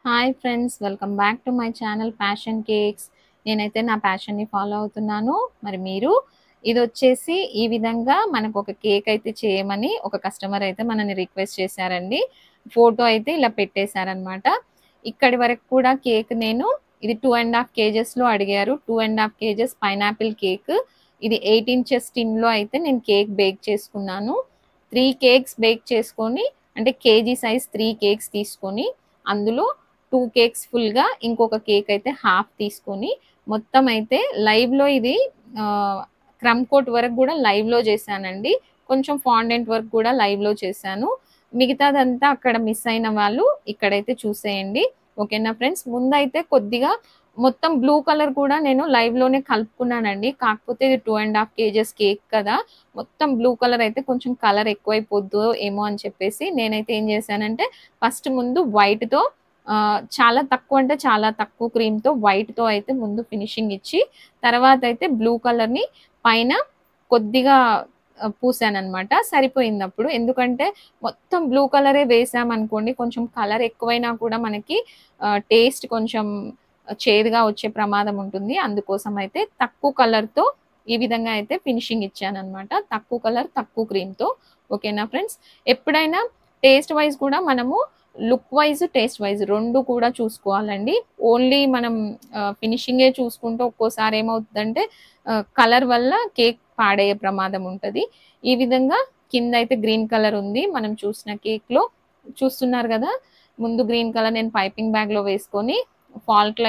Hi friends, welcome back to my channel passion cakes. నేనైతే నా ప్యాషన్ని follow అవుతున్నాను. మరి మీరు ఇదొచ్చేసి ఈ విధంగా మనకు ఒక కేక్ అయితే చేయమని ఒక కస్టమర్ అయితే మనల్ని రిక్వెస్ట్ చేశారండి. ఫోటో అయితే ఇలా పెట్టేశారనమాట. ఇక్కడి వరకు కూడా కేక్ నేను ఇది 2½ కేజెస్‌లో అడిగారు. 2½ కేజెస్ పైనాపిల్ కేక్. ఇది 8 ఇంచెస్ టిన్‌లో అయితే నేను కేక్ బేక్ చేసుకున్నాను. 3 కేక్స్ బేక్ చేసుకొని అంటే కేజీ సైజ్ 3 కేక్స్ తీసుకొని అందులో 2 కేక్స్ ఫుల్‌గా ఇంకొక కేక్ అయితే హాఫ్ తీసుకొని మొత్తం అయితే లైవ్‌లో ఇది క్రమ్ కోట్ వరకు గూడా లైవ్‌లో చేశానండి. కొంచెం ఫాండెంట్ వర్క్ కూడా లైవ్‌లో చేశాను. మిగతాదంతా అక్కడ మిస్ అయిన వాళ్ళు ఇక్కడైతే చూసేయండి. ఓకేనా ఫ్రెండ్స్. ముందైతే కొద్దిగా మొత్తం బ్లూ కలర్ కూడా నేను లైవ్‌లోనే కలుపుకున్నానండి. కాకపోతే ఇది 2½ కేజెస్ కేక్ కదా! మొత్తం బ్లూ కలర్ అయితే కొంచెం కలర్ ఎక్కువైపోద్దో ఏమో అని చెప్పేసి నేనైతే ఏం చేశానంటే ఫస్ట్ ముందు వైట్‌తో చాలా తక్కువ అంటే చాలా తక్కువ క్రీమ్‌తో వైట్‌తో అయితే ముందు ఫినిషింగ్ ఇచ్చి తర్వాత అయితే బ్లూ కలర్‌ని పైన కొద్దిగా పూసాననమాట. సరిపోయిందప్పుడు. ఎందుకంటే మొత్తం బ్లూ కలరే వేసామనుకోండి కొంచెం కలర్ ఎక్కువైనా కూడా మనకి టేస్ట్ కొంచెం చేదుగా వచ్చే ప్రమాదం ఉంటుంది. అందుకోసం అయితే తక్కువ కలర్‌తో ఈ విధంగా అయితే ఫినిషింగ్ ఇచ్చాననమాట. తక్కువ కలర్, తక్కువ క్రీమ్‌తో. ఓకేనా ఫ్రెండ్స్. ఎప్పుడైనా టేస్ట్ వైస్ కూడా మనము లుక్ వైస్, టేస్ట్ వైస్ 2 కూడా చూసుకోవాలండి. ఓన్లీ మనం ఫినిషింగే చూసుకుంటూ ఒక్కోసారి ఏమవుతదంటే కలర్ వల్ల కేక్ పాడయ్యే ప్రమాదం ఉంటది. ఈ విధంగా కిందయితే గ్రీన్ కలర్ ఉంది. మనం చూసిన కేక్‌లో చూస్తున్నారు గదా! ముందు గ్రీన్ కలర్ నేను పైపింగ్ బ్యాగ్‌లో వేసుకొని ఫాల్ట్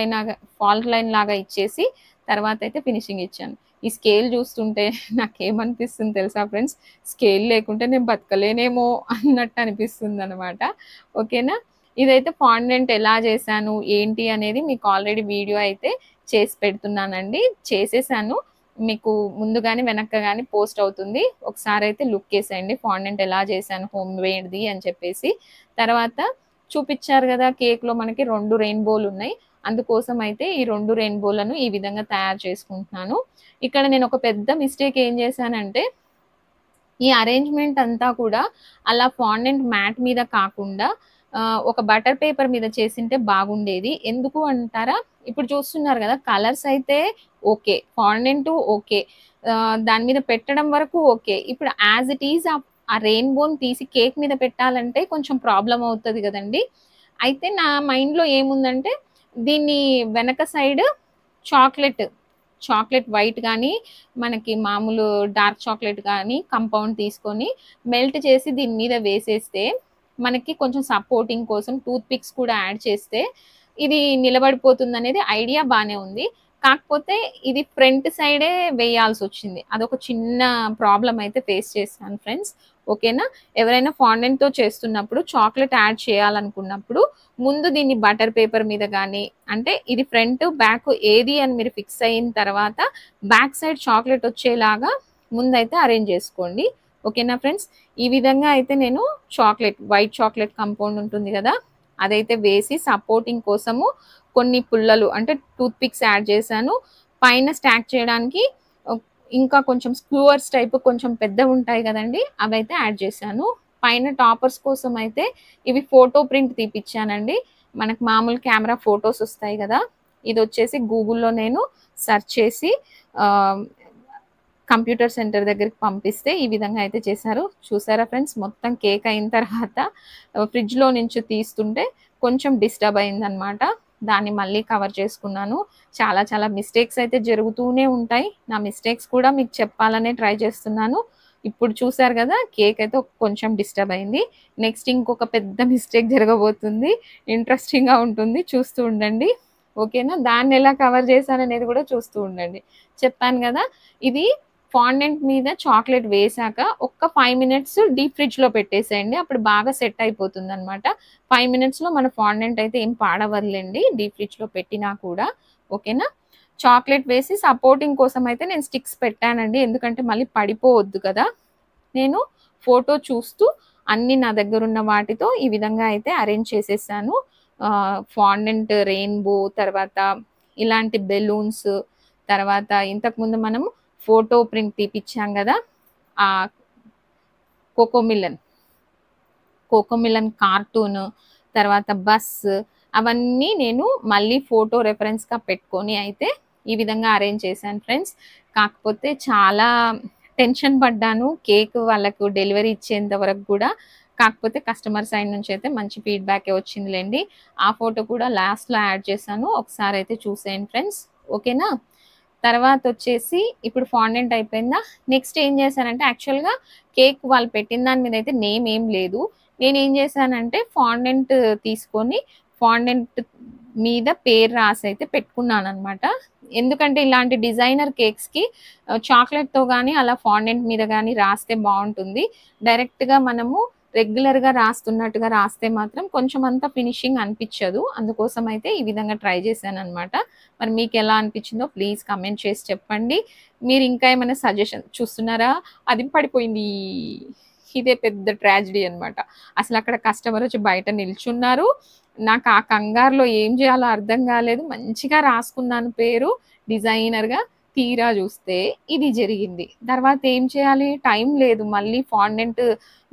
లైన్ లాగా ఇచ్చేసి తర్వాతయితే ఫినిషింగ్ ఇచ్చాను. ఈ స్కేల్ చూస్తుంటే నాకేమనిపిస్తుంది తెలుసా ఫ్రెండ్స్? స్కేల్ లేకుంటే నేను బతకలేనేమో అన్నట్టు అనిపిస్తుందనమాట. ఓకేనా? ఇదైతే ఫాండెంట్ ఎలా చేశాను, ఏంటి అనేది మీకు ఆల్రెడీ వీడియో అయితే చేసి పెడుతున్నానండి. చేసేసాను. మీకు ముందుగాని, వెనక గాని పోస్ట్ అవుతుంది. ఒకసారయితే లుక్కేసేయండి. ఫాండెంట్ ఎలా చేశాను హోమ్ మేడ్‌ది అని చెప్పేసి. తర్వాత చూపిచ్చారు గదా! కేక్‌లో మనకి 2 రెయిన్‌బోలున్నాయి. అందుకోసం అయితే ఈ 2 రెయిన్‌బోలను ఈ విధంగా తయారు చేసుకుంటున్నాను. ఇక్కడ నేనొక పెద్ద మిస్టేక్ ఏం చేశానంటే ఈ అరేంజ్‌మెంట్ అంతా కూడా అలా ఫాండెంట్ మ్యాట్ మీద కాకుండా ఒక బటర్ పేపర్ మీద చేసుంటే బాగుండేది. ఎందుకు అంటారా? ఇప్పుడు చూస్తున్నారు గదా! కలర్స్ అయితే ఓకే. ఫాండెంటు ఓకే. దాని మీద పెట్టడం వరకు ఓకే. ఇప్పుడు యాజ్ ఇట్ ఈజ్ ఆ రెయిన్‌బోని తీసి కేక్ మీద పెట్టాలంటే కొంచెం ప్రాబ్లమ్ అవుతది గదండీ! అయితే నా మైండ్‌లో ఏముందంటే దీన్ని వెనక సైడ్ చాక్లెట్, చాక్లెట్ వైట్ గానీ, మనకి మామూలు డార్క్ చాక్లెట్ గానీ కంపౌండ్ తీసుకొని మెల్ట్ చేసి దీని మీద వేసేస్తే మనకి కొంచెం సపోర్టింగ్ కోసం టూత్ పిక్స్ కూడా యాడ్ చేస్తే ఇది నిలబడిపోతుందనేది ఐడియా బానే ఉంది. కాకపోతే ఇది ఫ్రంట్ సైడే వేయాల్సొచ్చింది. అదొక చిన్న ప్రాబ్లమ్ అయితే ఫేస్ చేశాను ఫ్రెండ్స్. ఓకేనా? ఎవరైనా ఫాండెంట్‌తో చేస్తున్నప్పుడు చాక్లెట్ యాడ్ చేయాలనుకున్నప్పుడు ముందు దీన్ని బటర్ పేపర్ మీద గానీ అంటే ఇది ఫ్రంట్, బ్యాక్ ఏది అని మీరు ఫిక్స్ అయిన తర్వాత బ్యాక్ సైడ్ చాక్లెట్ వచ్చేలాగా ముందైతే అరేంజ్ చేసుకోండి. ఓకేనా ఫ్రెండ్స్. ఈ విధంగా అయితే నేను వైట్ చాక్లెట్ కంపౌండ్ ఉంటుంది గదా! అదైతే వేసి సపోర్టింగ్ కోసము కొన్ని పుల్లలు అంటే టూత్ పిక్స్ యాడ్ చేశాను. పైన స్టాక్ చేయడానికి ఒక్ ఇంకా కొంచెం స్క్యూవర్స్ టైప్ కొంచెం పెద్దవుంటాయి గదండీ! అవైతే యాడ్ చేశాను. పైన టాపర్స్ కోసం అయితే ఇవి ఫోటో ప్రింట్ తీపిచ్చానండి. మనకు మామూలు కెమెరా ఫోటోస్ ఒస్తాయి గదా! ఇదొచ్చేసి గూగుల్‌లో నేను సెర్చ్ చేసి ఆహ్, కంప్యూటర్ సెంటర్ దగ్గరికి పంపిస్తే ఈ విధంగా అయితే చేశారు. చూసారా ఫ్రెండ్స్ మొత్తం కేక్ అయిన తర్వాత ఫ్రిడ్జ్‌లో నుంచి తీస్తుంటే కొంచెం డిస్టర్బ్ అయిందనమాట. దాన్ని మళ్ళీ కవర్ చేసుకున్నాను. చాలా చాలా మిస్టేక్స్ అయితే జరుగుతూనే ఉంటాయి. నా మిస్టేక్స్ కూడా మీకు చెప్పాలనే ట్రై చేస్తున్నాను. ఇప్పుడు చూసారు గదా! కేక్ అయితే కొంచెం డిస్టర్బ్ అయింది. నెక్స్ట్ ఇంకొక పెద్ద మిస్టేక్ జరగబోతుంది. ఇంట్రెస్టింగ్‌గా ఉంటుంది. చూస్తూ ఉండండి. ఓకేనా? దాన్నెలా కవర్ చేశాననేది కూడా చూస్తూ ఉండండి. చెప్పాను గదా! ఇది ఫాండెంట్ మీద చాక్లెట్ వేశాక ఒక్క 5 మినిట్స్ డీప్ ఫ్రిడ్జ్‌లో పెట్టేసేయండి. అప్పుడు బాగా సెట్ అయిపోతుందనమాట. 5 మినిట్స్‌లో మన ఫాండెంట్ అయితే ఏం పాడవదులెండి డీప్ ఫ్రిడ్జ్‌లో పెట్టినా కూడా. ఓకేనా? చాక్లెట్ వేసి సపోర్టింగ్ కోసం అయితే నేను స్టిక్స్ పెట్టానండి. ఎందుకంటే మళ్ళీ పడిపోవద్దు కదా! నేను ఫోటో చూస్తూ అన్నీ నా దగ్గరున్న వాటితో ఈ విధంగా అయితే అరేంజ్ చేసేసాను. ఫాండెంట్ రెయిన్‌బో తర్వాత ఇలాంటి బెలూన్స్ తర్వాత ఇంతకుముందు మనం ఫోటో ప్రింట్ తీపిచ్చాం గదా! ఆహ్, కోకోమిలన్, కోకోమిలన్ కార్టూను, తర్వాత బస్ అవన్నీ నేను మళ్ళీ ఫోటో రెఫరెన్స్‌గా పెట్టుకొని అయితే ఈ విధంగా అరేంజ్ చేశాను ఫ్రెండ్స్. కాకపోతే చాలా టెన్షన్ పడ్డాను కేక్ వాళ్ళకు డెలివరీ ఇచ్చేంత వరకు గూడా. కాకపోతే కస్టమర్ సైడ్ నుంచి అయితే మంచి ఫీడ్‌బ్యాకే వచ్చిందిలెండి. ఆ ఫోటో కూడా లాస్ట్‌లో యాడ్ చేశాను. ఒకసారైతే చూసేయండి ఫ్రెండ్స్. ఓకేనా? తర్వాతొచ్చేసి ఇప్పుడు ఫాండెంట్ అయిపోయిందా? నెక్స్ట్ ఏం చేశానంటే యాక్చువల్‌గా కేక్ వాళ్ళు పెట్టిన దాని మీద అయితే నేమ్ ఏం లేదు. నేనేం చేశానంటే ఫాండెంట్ తీసుకొని ఫాండెంట్ మీద పేరు రాసైతే పెట్టుకున్నాననమాట. ఎందుకంటే ఇలాంటి డిజైనర్ కేక్స్‌కి చాక్లెట్‌తో గాని, అలా ఫాండెంట్ మీద గాని రాస్తే బావుంటుంది. డైరెక్ట్‌గా మనము రెగ్యులర్‌గా రాస్తున్నట్టుగా రాస్తే మాత్రం కొంచెం అంత ఫినిషింగ్ అనిపిచ్చదు. అందుకోసం అయితే ఈ విధంగా ట్రై చేశాననమాట. మరి మీకెలా అనిపిచ్చిందో ప్లీజ్ కామెంట్ చేసి చెప్పండి. మీరు ఇంకా ఏమైనా సజెషన్ చూస్తున్నారా? అది పడిపోయింది. ఇదే పెద్ద ట్రాజెడీ అనమాట. అసలక్కడ కస్టమర్ వచ్చి బయట నిల్చున్నారు. నాకు ఆ కంగారులో ఏం చేయాలో అర్థం కాలేదు. మంచిగా రాసుకున్నాను పేరు డిజైనర్‌గా. తీరా చూస్తే ఇది జరిగింది. తర్వాత ఏం చేయాలి? టైం లేదు. మళ్ళీ ఫాండెంట్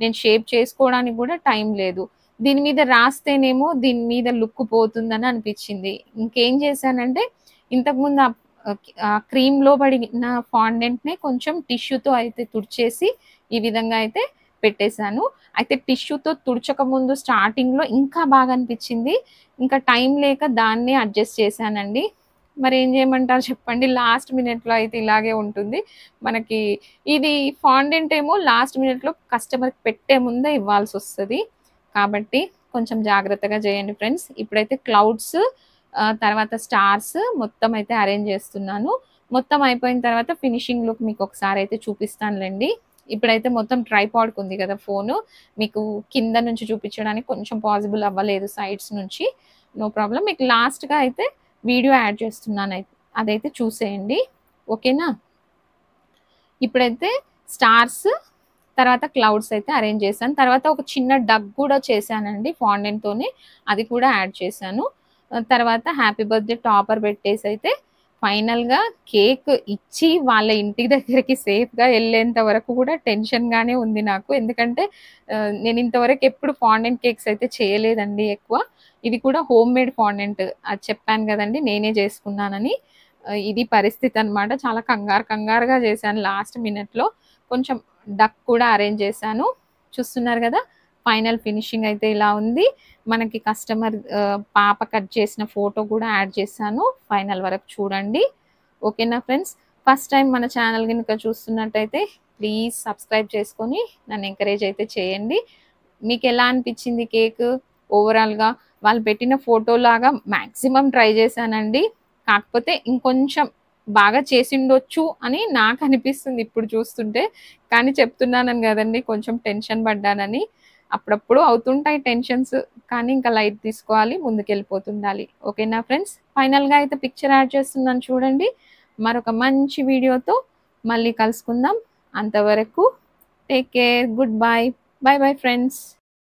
నేను షేప్ చేసుకోవడానికి కూడా టైం లేదు. దీని మీద రాస్తేనేమో దీని మీద లుక్ పోతుందని అనిపిచ్చింది. ఇంకేం చేశానంటే ఇంతకుముందు క్రీమ్‌లో పడిన ఫాండెంట్‌ని కొంచెం టిష్యూతో అయితే తుడిచేసి ఈ విధంగా అయితే పెట్టేశాను. అయితే టిష్యూతో తుడచకముందు స్టార్టింగ్‌లో ఇంకా బాగా అనిపిచ్చింది. ఇంకా టైం లేక దాన్నే అడ్జస్ట్ చేశానండి. మరేం చేయమంటారు చెప్పండి? లాస్ట్ మినిట్‌లో అయితే ఇలాగే ఉంటుంది. మనకి ఇది ఫాండెంట్ ఏమో లాస్ట్ మినిట్‌లో కస్టమర్‌కి పెట్టే ముందే ఇవ్వాల్సొస్తది. కాబట్టి కొంచెం జాగ్రత్తగా చేయండి ఫ్రెండ్స్. ఇప్పుడైతే క్లౌడ్స్ తర్వాత స్టార్స్ మొత్తం అయితే అరేంజ్ చేస్తున్నాను. మొత్తం అయిపోయిన తర్వాత ఫినిషింగ్ లుక్ మీకొకసారయితే చూపిస్తానులెండి. ఇప్పుడైతే మొత్తం ట్రైపాడ్‌కి ఉంది కదా ఫోను. మీకు కింద నుంచి చూపించడానికి కొంచెం పాసిబుల్ అవ్వలేదు సైడ్స్ నుంచి. No problem. మీకు లాస్ట్‌గా అయితే వీడియో యాడ్ చేస్తున్నానయితే అదైతే చూసేయండి. ఓకేనా? ఇప్పుడైతే స్టార్స్, తర్వాత క్లౌడ్స్ అయితే అరేంజ్ చేశాను. తర్వాత ఒక చిన్న డక్ గూడా చేశానండి ఫాండెంట్‌తోనే. అది కూడా యాడ్ చేశాను. తర్వాత హ్యాపీ బర్త్‌డే టాపర్ పెట్టేసైతే ఫైనల్‌గా కేక్ ఇచ్చి వాళ్ళ ఇంటి దగ్గరికి సేఫ్‌గా ఎళ్ళేంత వరకు కూడా టెన్షన్‌గానే ఉంది నాకు. ఎందుకంటే నేను ఇంతవరకు ఎప్పుడు ఫాండెంట్ కేక్స్ అయితే చేయలేదండి ఎక్కువ. ఇది కూడా హోమ్‌మేడ్ ఫాండెంట్. అది చెప్పాను గదండీ! నేనే చేసుకున్నానని. ఇది పరిస్థితనమాట. చాలా కంగారుగా చేశాను లాస్ట్ మినిట్‌లో. కొంచెం డక్ కూడా అరేంజ్ చేశాను. చూస్తున్నారు గదా! ఫైనల్ ఫినిషింగ్ అయితే ఇలా ఉంది. మనకి కస్టమర్ పాప కట్ చేసిన ఫోటో కూడా యాడ్ చేశాను. ఫైనల్ వరకు చూడండి. ఓకేనా ఫ్రెండ్స్? ఫస్ట్ టైమ్ మన ఛానల్ గనుక చూస్తున్నట్టయితే ప్లీజ్ సబ్స్క్రైబ్ చేసుకొని నన్ను ఎంకరేజ్ అయితే చేయండి. మీకెలా అనిపిచ్చింది కేకు ఓవరాల్‌గా? వాళ్ళు పెట్టిన ఫోటోలాగా మాక్సిమం ట్రై చేశానండి. కాకపోతే ఇంకొంచెం బాగా చేసుండొచ్చు అని నాకనిపిస్తుంది ఇప్పుడు చూస్తుంటే. కానీ చెప్తున్నాను గదండీ! కొంచెం టెన్షన్ పడ్డానని. అప్పుడప్పుడు అవుతుంటాయి టెన్షన్స్. కానీ ఇంకా లైట్ తీసుకోవాలి. ముందుకెళ్ళిపోతుండాలి. ఓకేనా ఫ్రెండ్స్? ఫైనల్‌గా అయితే పిక్చర్ యాడ్ చేస్తున్నాను చూడండి. మరొక మంచి వీడియోతో మళ్ళీ కలుసుకుందాం. అంతవరకు take care. Good bye. By bye friends.